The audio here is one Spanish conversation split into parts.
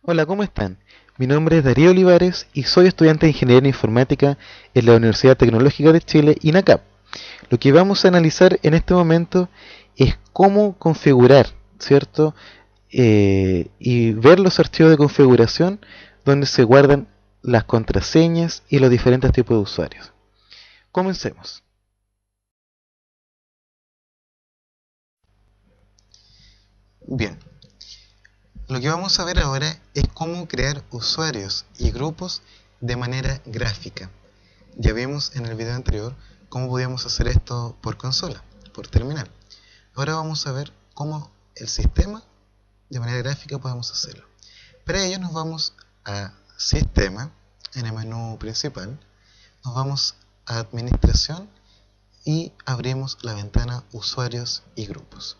Hola, ¿cómo están? Mi nombre es Darío Olivares y soy estudiante de Ingeniería Informática en la Universidad Tecnológica de Chile, INACAP. Lo que vamos a analizar en este momento es cómo configurar, ¿cierto? Y ver los archivos de configuración donde se guardan las contraseñas y los diferentes tipos de usuarios. Comencemos. Bien, lo que vamos a ver ahora es cómo crear usuarios y grupos de manera gráfica. Ya vimos en el video anterior cómo podíamos hacer esto por consola, por terminal. Ahora vamos a ver cómo el sistema, de manera gráfica, podemos hacerlo. Para ello nos vamos a Sistema, en el menú principal, nos vamos a Administración y abrimos la ventana Usuarios y Grupos.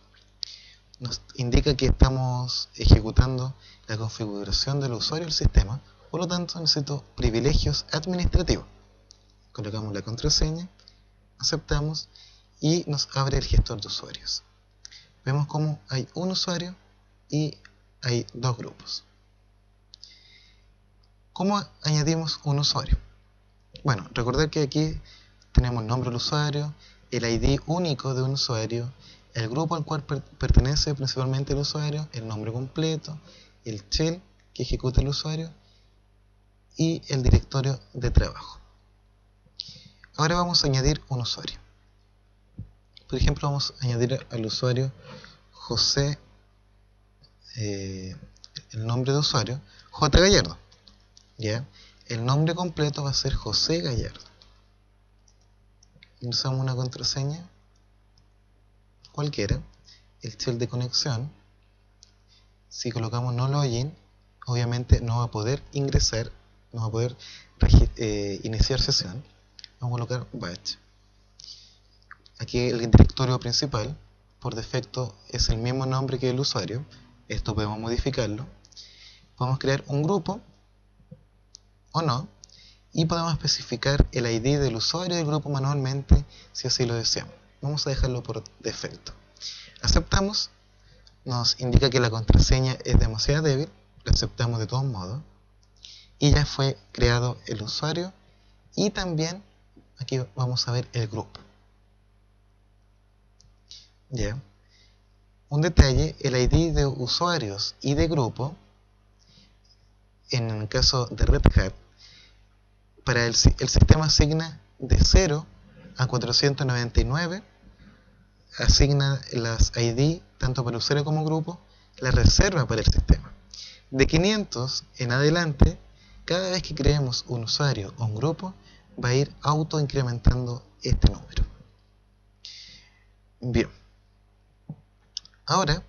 Nos indica que estamos ejecutando la configuración del usuario del sistema, por lo tanto necesito privilegios administrativos. Colocamos la contraseña, aceptamos y nos abre el gestor de usuarios. Vemos como hay un usuario y hay dos grupos. ¿Cómo añadimos un usuario? Bueno, recordar que aquí tenemos el nombre del usuario, el ID único de un usuario, el grupo al cual pertenece principalmente el usuario, el nombre completo, el shell que ejecuta el usuario y el directorio de trabajo. Ahora vamos a añadir un usuario. Por ejemplo, vamos a añadir al usuario José, el nombre de usuario, J. Gallardo. ¿Ya? El nombre completo va a ser José Gallardo. Usamos una contraseña cualquiera, el shell de conexión. Si colocamos no login, obviamente no va a poder ingresar, no va a poder iniciar sesión. Vamos a colocar batch. Aquí el directorio principal, por defecto, es el mismo nombre que el usuario. Esto podemos modificarlo. Podemos crear un grupo o no, y podemos especificar el ID del usuario del grupo manualmente si así lo deseamos. Vamos a dejarlo por defecto. Aceptamos, nos indica que la contraseña es demasiado débil, lo aceptamos de todos modos, y ya fue creado el usuario y también aquí vamos a ver el grupo. ¿Ya? Un detalle, el ID de usuarios y de grupo, en el caso de Red Hat, para el sistema asigna de 0 a 499, asigna las ID tanto para usuario como grupo, la reserva para el sistema. De 500 en adelante, cada vez que creemos un usuario o un grupo, va a ir auto incrementando este número. Bien. Ahora,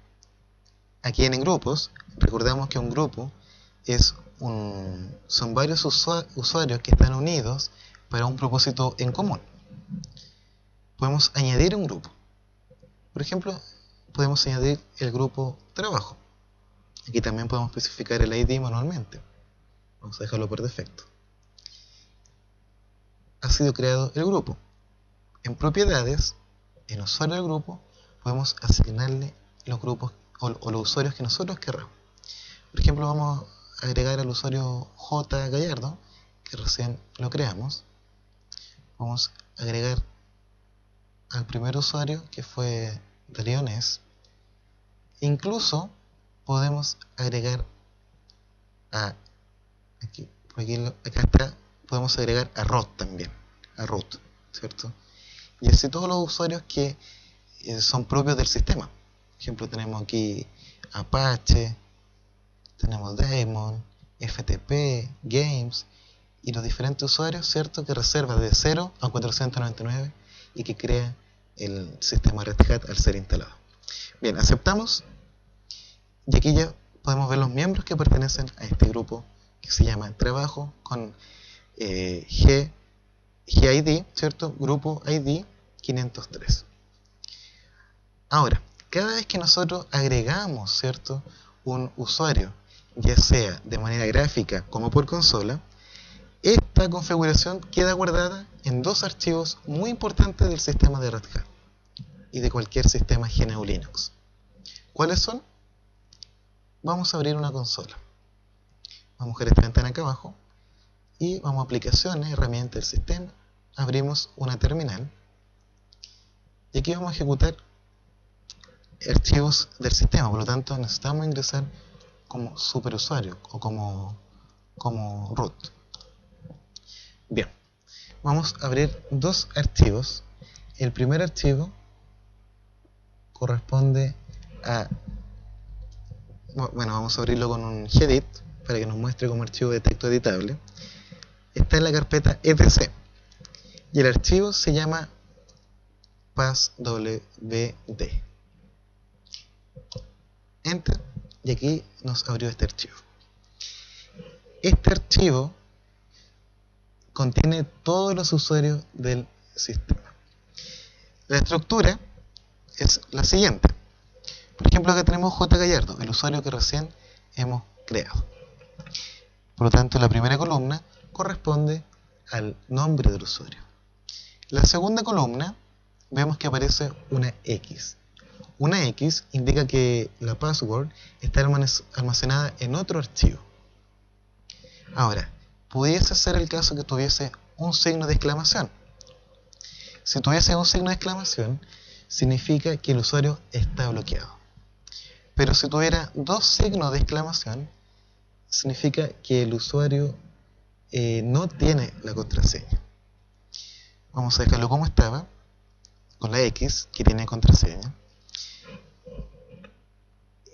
aquí en grupos, recordamos que un grupo son varios usuarios que están unidos para un propósito en común. Podemos añadir un grupo. Por ejemplo, podemos añadir el grupo trabajo. Aquí también podemos especificar el ID manualmente. Vamos a dejarlo por defecto. Ha sido creado el grupo. En propiedades, en usuario del grupo, podemos asignarle los grupos o los usuarios que nosotros querramos. Por ejemplo, vamos a agregar al usuario J. Gallardo, que recién lo creamos. Vamos a agregar al primer usuario, que fue Dariones. Incluso podemos agregar a acá está, podemos agregar a root también, a root, ¿cierto? Y así todos los usuarios que son propios del sistema. Por ejemplo, tenemos aquí Apache, tenemos Daemon, FTP, Games y los diferentes usuarios, ¿cierto? Que reserva de 0 a 499 y que crea el sistema Red Hat al ser instalado. Bien, aceptamos y aquí ya podemos ver los miembros que pertenecen a este grupo que se llama Trabajo con GID, ¿cierto? Grupo ID 503. Ahora, cada vez que nosotros agregamos, ¿cierto?, un usuario, ya sea de manera gráfica como por consola, esta configuración queda guardada en dos archivos muy importantes del sistema de Red Hat y de cualquier sistema GNU Linux. ¿Cuáles son? Vamos a abrir una consola. Vamos a buscar esta ventana acá abajo y vamos a aplicaciones, herramientas del sistema, abrimos una terminal y aquí vamos a ejecutar archivos del sistema, por lo tanto necesitamos ingresar como superusuario o como root. Bien, vamos a abrir dos archivos. El primer archivo corresponde a, bueno, vamos a abrirlo con un gedit para que nos muestre como archivo de texto editable. Está en la carpeta etc y el archivo se llama passwd. Enter, y aquí nos abrió este archivo. Este archivo contiene todos los usuarios del sistema. La estructura es la siguiente. Por ejemplo, acá tenemos J. Gallardo, el usuario que recién hemos creado. Por lo tanto, la primera columna corresponde al nombre del usuario. La segunda columna, vemos que aparece una X. Una X indica que la password está almacenada en otro archivo. Ahora, pudiese ser el caso que tuviese un signo de exclamación. Si tuviese un signo de exclamación, significa que el usuario está bloqueado. Pero si tuviera dos signos de exclamación, significa que el usuario no tiene la contraseña. Vamos a dejarlo como estaba, con la X, que tiene contraseña.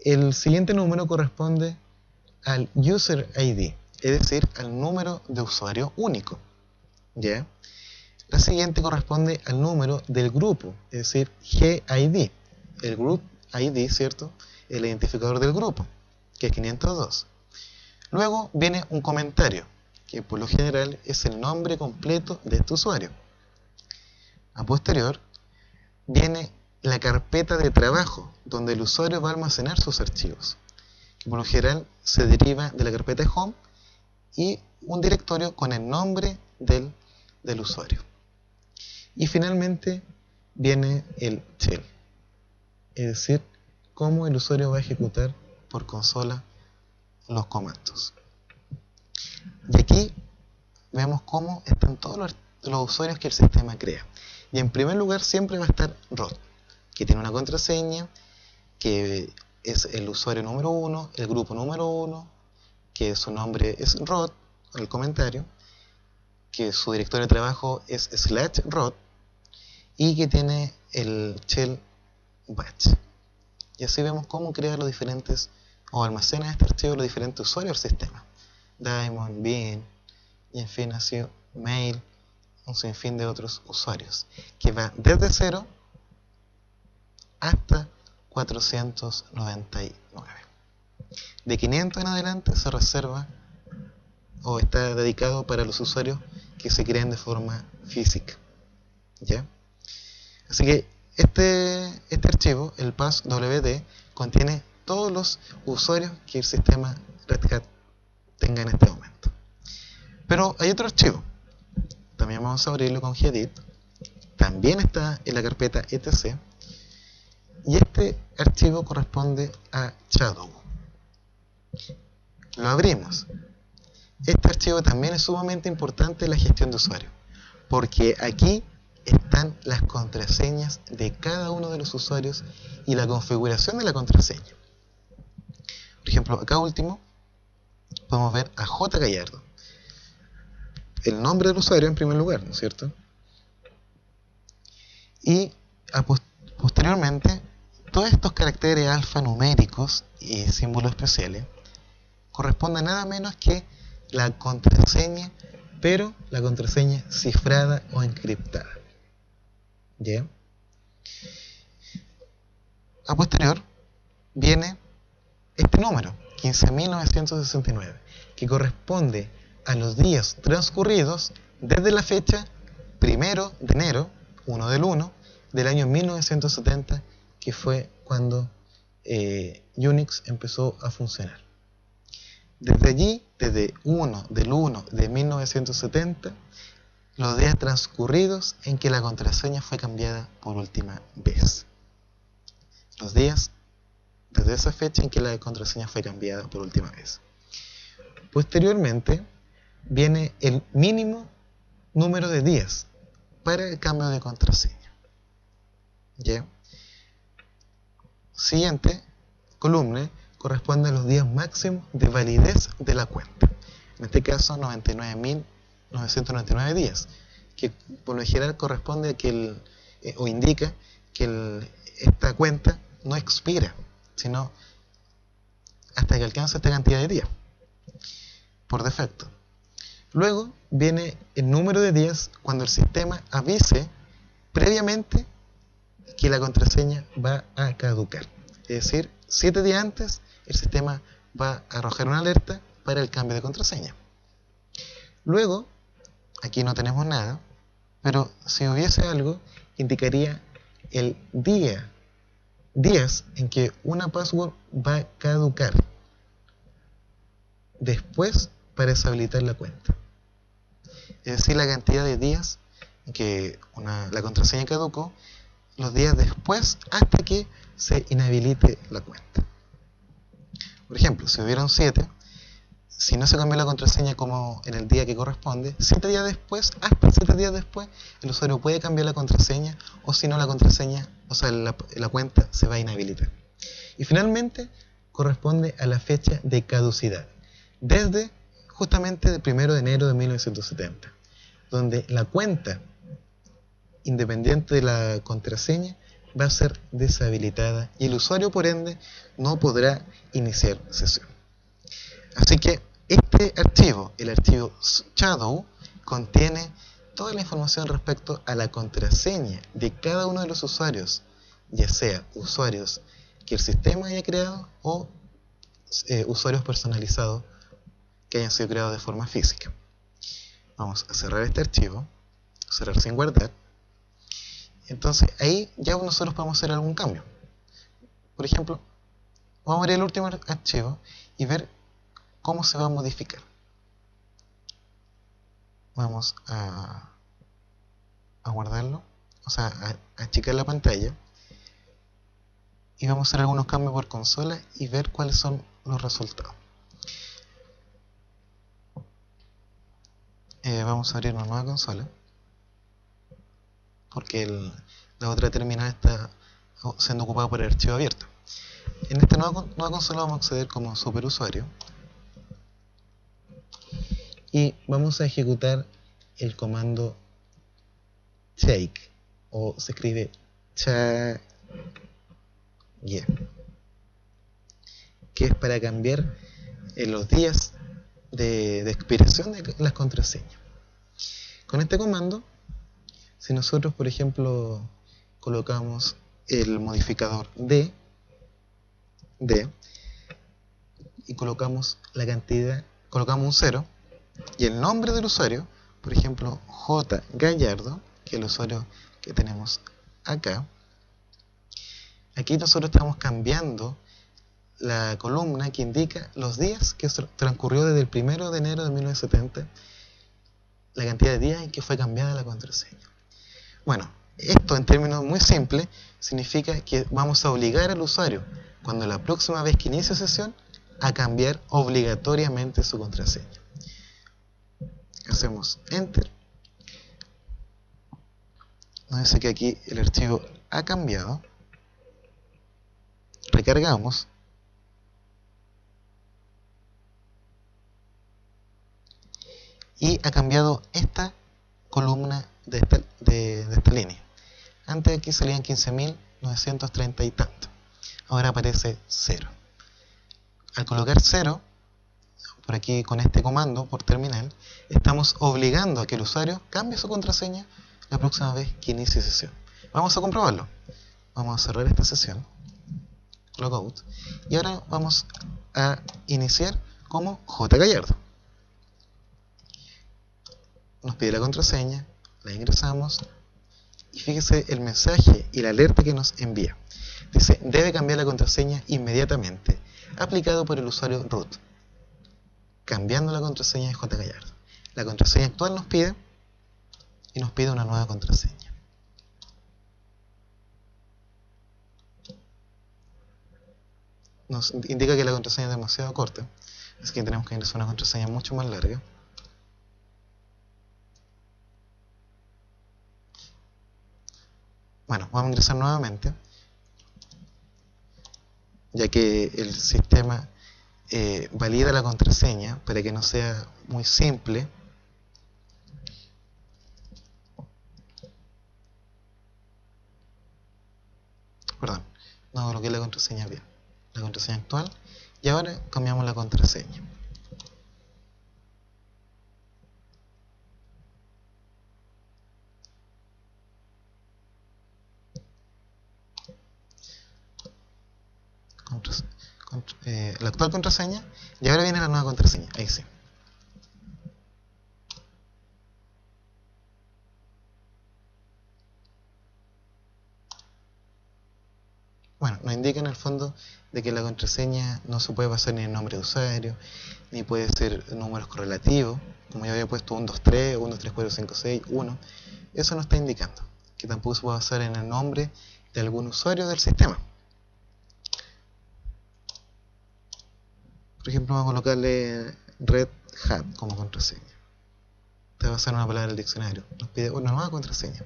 El siguiente número corresponde al user ID, es decir, al número de usuario único. ¿Ya? La siguiente corresponde al número del grupo, es decir, GID. El group ID, ¿cierto? El identificador del grupo, que es 502. Luego viene un comentario, que por lo general es el nombre completo de este usuario. A posterior, viene la carpeta de trabajo, donde el usuario va a almacenar sus archivos, que por lo general se deriva de la carpeta home y un directorio con el nombre del usuario. Y finalmente viene el shell, es decir, cómo el usuario va a ejecutar por consola los comandos. Y aquí vemos cómo están todos los usuarios que el sistema crea. Y en primer lugar siempre va a estar root, que tiene una contraseña, que es el usuario número 1, el grupo número 1, que su nombre es root, el comentario, que su directorio de trabajo es /root y que tiene el shell batch. Y así vemos cómo crear los diferentes, o almacena este archivo los diferentes usuarios del sistema. Diamond, Bean, y en fin, así, Mail, un sinfín de otros usuarios, que va desde 0 hasta 499. De 500 en adelante se reserva o está dedicado para los usuarios que se crean de forma física. ¿Ya? Así que este archivo, el passwd, contiene todos los usuarios que el sistema Red Hat tenga en este momento. Pero hay otro archivo. También vamos a abrirlo con gedit. También está en la carpeta etc. Y este archivo corresponde a Shadow. Lo abrimos. Este archivo también es sumamente importante en la gestión de usuarios, porque aquí están las contraseñas de cada uno de los usuarios y la configuración de la contraseña. Por ejemplo, acá último podemos ver a J. Gallardo. El nombre del usuario en primer lugar, ¿no es cierto? Y posteriormente, todos estos caracteres alfanuméricos y símbolos especiales corresponden nada menos que la contraseña, pero la contraseña cifrada o encriptada. ¿Ya? A posterior viene este número, 15.969, que corresponde a los días transcurridos desde la fecha 1 de enero, 1 del 1, del año 1970, que fue cuando Unix empezó a funcionar. Desde allí, desde 1 del 1 de 1970, los días transcurridos en que la contraseña fue cambiada por última vez. Los días desde esa fecha en que la contraseña fue cambiada por última vez. Posteriormente viene el mínimo número de días para el cambio de contraseña. ¿Ya? Siguiente columna corresponde a los días máximos de validez de la cuenta. En este caso 99.999 días, que por lo general corresponde a que o indica que esta cuenta no expira, sino hasta que alcance esta cantidad de días, por defecto. Luego viene el número de días cuando el sistema avise previamente que la contraseña va a caducar. Es decir, 7 días antes el sistema va a arrojar una alerta para el cambio de contraseña. Luego, aquí no tenemos nada, pero si hubiese algo, indicaría el días en que una password va a caducar. Después, para deshabilitar la cuenta. Es decir, la cantidad de días en que la contraseña caducó, los días después hasta que se inhabilite la cuenta. Por ejemplo, si hubieron 7, si no se cambió la contraseña como en el día que corresponde, 7 días después, hasta 7 días después, el usuario puede cambiar la contraseña, o si no, la contraseña, o sea, la cuenta se va a inhabilitar. Y finalmente, corresponde a la fecha de caducidad, desde justamente el 1 de enero de 1970, donde la cuenta, independiente de la contraseña, va a ser deshabilitada y el usuario, por ende, no podrá iniciar sesión. Así que este archivo, el archivo shadow, contiene toda la información respecto a la contraseña de cada uno de los usuarios, ya sea usuarios que el sistema haya creado o usuarios personalizados que hayan sido creados de forma física. Vamos a cerrar este archivo, cerrar sin guardar. Entonces ahí ya nosotros podemos hacer algún cambio. Por ejemplo, vamos a abrir el último archivo y ver cómo se va a modificar. Vamos a guardarlo, o sea, a achicar la pantalla, y vamos a hacer algunos cambios por consola y ver cuáles son los resultados. Vamos a abrir una nueva consola, porque la otra terminal está siendo ocupada por el archivo abierto. En esta nueva consola vamos a acceder como superusuario y vamos a ejecutar el comando shake, o se escribe change, que es para cambiar los días de expiración de las contraseñas. Con este comando, si nosotros, por ejemplo, colocamos el modificador D y colocamos la cantidad, colocamos un 0 y el nombre del usuario, por ejemplo, J. Gallardo, que es el usuario que tenemos acá, aquí nosotros estamos cambiando la columna que indica los días que transcurrió desde el 1 de enero de 1970, la cantidad de días en que fue cambiada la contraseña. Bueno, esto en términos muy simples significa que vamos a obligar al usuario, cuando la próxima vez que inicie sesión, a cambiar obligatoriamente su contraseña. Hacemos Enter. Nos dice que aquí el archivo ha cambiado. Recargamos. Y ha cambiado esta columna de esta línea. Antes aquí salían 15.930 y tanto. Ahora aparece 0. Al colocar 0, por aquí con este comando por terminal, estamos obligando a que el usuario cambie su contraseña la próxima vez que inicie sesión. Vamos a comprobarlo. Vamos a cerrar esta sesión, logout, y ahora vamos a iniciar como J. Gallardo. Nos pide la contraseña, la ingresamos y fíjese el mensaje y la alerta que nos envía. Dice, debe cambiar la contraseña inmediatamente, aplicado por el usuario root, cambiando la contraseña de J. Gallardo. La contraseña actual nos pide y nos pide una nueva contraseña. Nos indica que la contraseña es demasiado corta, así que tenemos que ingresar una contraseña mucho más larga. Bueno, vamos a ingresar nuevamente, ya que el sistema valida la contraseña para que no sea muy simple. Perdón, no coloqué la contraseña bien, la contraseña actual, y ahora cambiamos la contraseña. La actual contraseña, y ahora viene la nueva contraseña, ahí sí. Bueno, nos indica en el fondo de que la contraseña no se puede basar ni en nombre de usuario, ni puede ser números correlativos, como yo había puesto 1, 2, 3, 1, 2, 3, 4, 5, 6, 1. Eso nos está indicando que tampoco se puede basar en el nombre de algún usuario del sistema. Por ejemplo, vamos a colocarle Red Hat como contraseña. Te va a basar en una palabra del diccionario. Nos pide una nueva contraseña.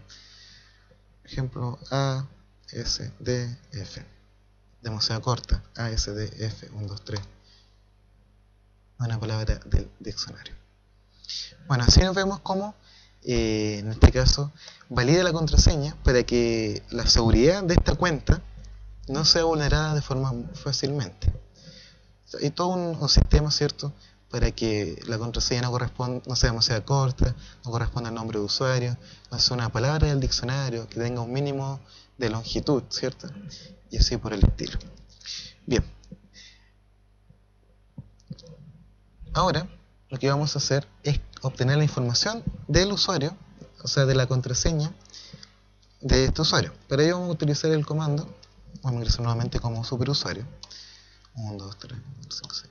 Por ejemplo, ASDF. Demasiado corta. ASDF 1, 2, 3. Una palabra del diccionario. Bueno, así nos vemos cómo, en este caso, valida la contraseña para que la seguridad de esta cuenta no sea vulnerada de forma fácilmente. Hay todo un sistema, ¿cierto?, para que la contraseña no sea demasiado corta, no corresponda al nombre de usuario, no sea una palabra del diccionario, que tenga un mínimo de longitud, ¿cierto? Y así por el estilo. Bien. Ahora, lo que vamos a hacer es obtener la información del usuario, o sea, de la contraseña de este usuario. Para ello vamos a utilizar el comando, vamos a ingresar nuevamente como superusuario. 1, 2, 3, 4, 5, 6.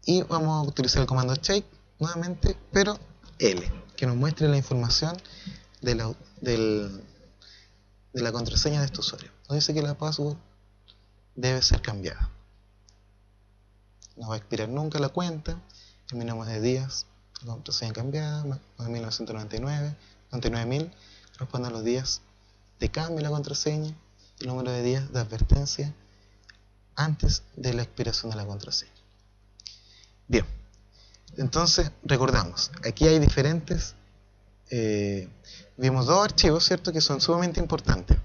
Y vamos a utilizar el comando check nuevamente, pero L, que nos muestre la información de la contraseña de este usuario. Nos dice que la password debe ser cambiada. No va a expirar nunca la cuenta, el mínimo de días, la contraseña cambiada, 1999, 99.000, corresponde a los días de cambio de la contraseña y el número de días de advertencia antes de la expiración de la contraseña. Bien, entonces recordamos, aquí hay diferentes, vimos dos archivos, ¿cierto?, que son sumamente importantes,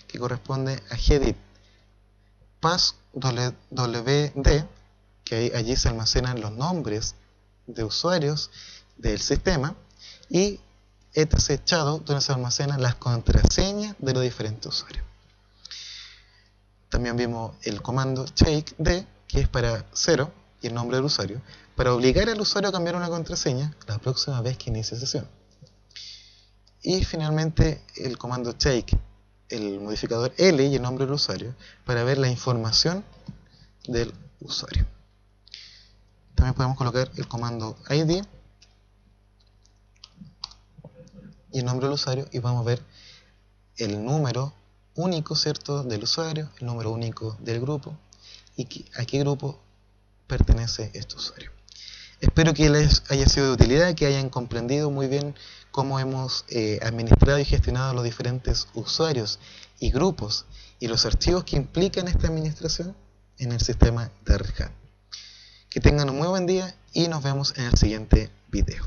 que corresponden a gedit passwd, que allí se almacenan los nombres de usuarios del sistema, y etc.shadow, donde se almacenan las contraseñas de los diferentes usuarios. También vimos el comando checkd, que es para 0 y el nombre del usuario, para obligar al usuario a cambiar una contraseña la próxima vez que inicie sesión. Y finalmente el comando check, el modificador L y el nombre del usuario, para ver la información del usuario. También podemos colocar el comando ID y el nombre del usuario, y vamos a ver el número único, ¿cierto?, del usuario, el número único del grupo y a qué grupo pertenece este usuario. Espero que les haya sido de utilidad, que hayan comprendido muy bien cómo hemos administrado y gestionado los diferentes usuarios y grupos y los archivos que implican esta administración en el sistema de Red Hat. Que tengan un muy buen día y nos vemos en el siguiente video.